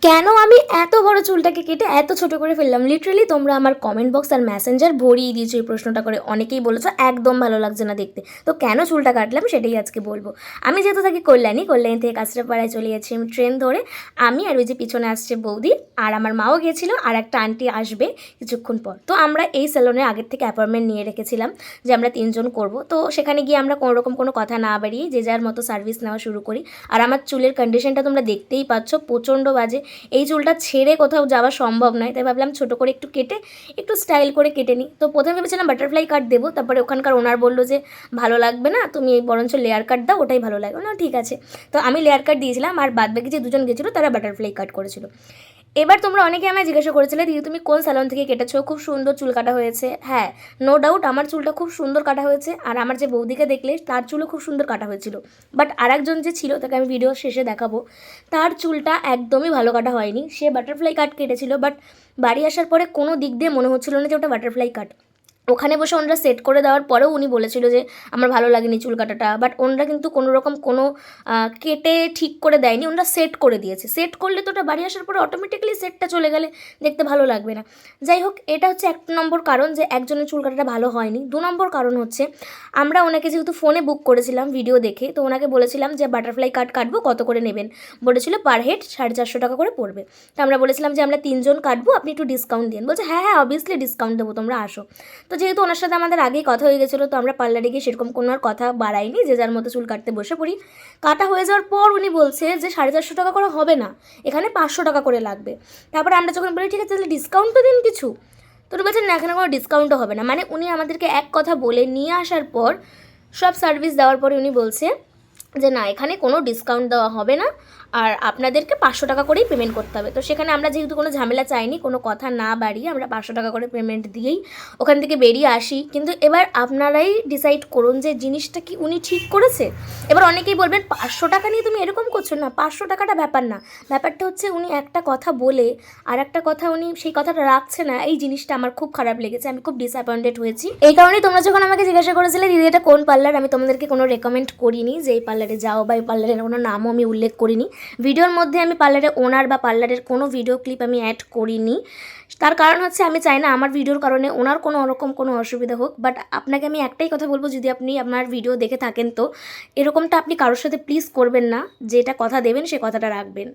কেন আমি এত বড় চুলটাকে কেটে এত ছোট করে ফেললাম? লিটারালি তোমরা আমার কমেন্ট বক্স আর মেসেঞ্জার ভরিয়ে দিয়েছো এই প্রশ্নটা করে। অনেকেই বলেছো একদম ভালো লাগছে না দেখতে। তো কেন চুলটা কাটলাম সেটাই আজকে বলবো। আমি যেহেতু থাকি কল্যাণী থেকে কাঁচরাপাড়ায় চলে যাচ্ছি আমি ট্রেন ধরে। আমি আর ওই যে পিছনে আসছে বৌদি আর আমার মাও গেছিলো, আর একটা আন্টি আসবে কিছুক্ষণ পর। তো আমরা এই স্যালনে আগের থেকে অ্যাপয়েন্টমেন্ট নিয়ে রেখেছিলাম যে আমরা 3জন করব। তো সেখানে গিয়ে আমরা কোনোরকম কোনো কথা না বাড়িয়ে যে যার মতো সার্ভিস নেওয়া শুরু করি। আর আমার চুলের কন্ডিশনটা তোমরা দেখতেই পাচ্ছ, প্রচণ্ড বাজে। এই চুলটা ছেড়ে কোথাও যাওয়া সম্ভব নয়, তাই ভাবলাম ছোটো করে একটু কেটে একটু স্টাইল করে কেটে নিই। তো প্রথমে ভেবেছিলাম বাটারফ্লাই কাট দেবো, তারপরে ওখানকার ওনার বললো যে ভালো লাগবে না, তুমি বরঞ্চ লেয়ার কাট দাও, ওটাই ভালো লাগবে না। ঠিক আছে, তো আমি লেয়ার কাট দিয়েছিলাম, আর বাদবাকি যে দুজন গেছিলো তারা বাটারফ্লাই কাট করেছিল। এবার তোমরা অনেকে আমায় জিজ্ঞাসা করেছিলে দিদি তুমি কোন স্যালন থেকে কেটেছো, খুব সুন্দর চুল কাটা হয়েছে। হ্যাঁ, নো ডাউট আমার চুলটা খুব সুন্দর কাটা হয়েছে, আর আমার যে বৌদিকে দেখলে তার চুলও খুব সুন্দর কাটা হয়েছিল। বাট আরেকজন যে ছিল তাকে আমি ভিডিও শেষে দেখাবো, তার চুলটা একদমই ভালো কাটা হয়নি। সে বাটারফ্লাই কাট কেটেছিল, বাট বাড়ি আসার পরে কোনো দিক দিয়ে মনে হচ্ছিল না যে ওটা বাটারফ্লাই কাট। ওখানে বসে ওনারা সেট করে দেওয়ার পরেও উনি বলেছিল যে আমার ভালো লাগেনি চুল কাটাটা। বাট ওনারা কিন্তু কোনো রকম কোনো কেটে ঠিক করে দেয়নি, ওনারা সেট করে দিয়েছে। সেট করলে তো ওটা বাড়ি আসার পরে অটোমেটিক্যালি সেটটা চলে গেলে দেখতে ভালো লাগবে না। যাই হোক, এটা হচ্ছে 1 নম্বর কারণ যে একজনের চুল কাটাটা ভালো হয়নি। 2 নম্বর কারণ হচ্ছে আমরা ওনাকে যেহেতু ফোনে বুক করেছিলাম ভিডিও দেখে, তো ওনাকে বলেছিলাম যে বাটারফ্লাই কাট কাটবো, কত করে নেবেন। বলেছিল পার হেড 450 টাকা করে পড়বে। তো আমরা বলেছিলাম যে আমরা 3জন কাটবো, আপনি একটু ডিসকাউন্ট দিন। বলছে হ্যাঁ হ্যাঁ অবভিয়াসলি ডিসকাউন্ট দেবো, তোমরা আসো। তো যেহেতু ওনার সাথে আমাদের আগেই কথা হয়ে গেছিলো, তো আমরা পার্লারে গিয়ে সেরকম কোনো আর কথা বাড়াইনি, যে যার মতো চুল কাটতে বসে পড়ি। কাটা হয়ে যাওয়ার পর উনি বলছে যে 450 টাকা করে হবে না, এখানে 500 টাকা করে লাগবে। তারপরে আমরা যখন বলি ঠিক আছে তাহলে ডিসকাউন্ট তো দিন কিছু, তো উনি বলছেন না এখানে কোনো ডিসকাউন্টও হবে না। মানে উনি আমাদেরকে এক কথা বলে নিয়ে আসার পর, সব সার্ভিস দেওয়ার পরে উনি বলছে যে না এখানে কোনো ডিসকাউন্ট দেওয়া হবে না, আর আপনাদেরকে 500 টাকা করেই পেমেন্ট করতে হবে। তো সেখানে আমরা যেহেতু কোনো ঝামেলা চাইনি, কোনো কথা না বাড়িয়ে আমরা 500 টাকা করে পেমেন্ট দিয়েই ওখান থেকে বেরিয়ে আসি। কিন্তু এবার আপনারাই ডিসাইড করুন যে জিনিসটা কি উনি ঠিক করেছে। এবার অনেকেই বলবেন 500 টাকা নিয়ে তুমি এরকম করছো। না, 500 টাকাটা ব্যাপার না, ব্যাপারটা হচ্ছে উনি একটা কথা বলে আর একটা কথা উনি সেই কথাটা রাখছে না। এই জিনিসটা আমার খুব খারাপ লেগেছে, আমি খুব ডিসঅ্যাপয়েন্টেড হয়েছি। এই কারণেই তোমরা যখন আমাকে জিজ্ঞাসা করেছিলে দিদি এটা কোন পার্লার, আমি তোমাদেরকে কোনো রেকমেন্ড করিনি যে এই পার্লারে যাও, বা এই পার্লারের কোনো নামও আমি উল্লেখ করিনি। ভিডিওর মধ্যে আমি পার্লারের ওনার বা পার্লারের কোনো ভিডিও ক্লিপ আমি অ্যাড করিনি। তার কারণ হচ্ছে আমি চাই না আমার ভিডিওর কারণে ওনার কোনো ওরকম কোনো অসুবিধা হোক। বাট আপনাকে আমি একটাই কথা বলবো, যদি আপনি আপনার ভিডিও দেখে থাকেন তো এরকমটা আপনি কারোর সাথে প্লিজ করবেন না। যেটা কথা দেবেন সে কথাটা রাখবেন।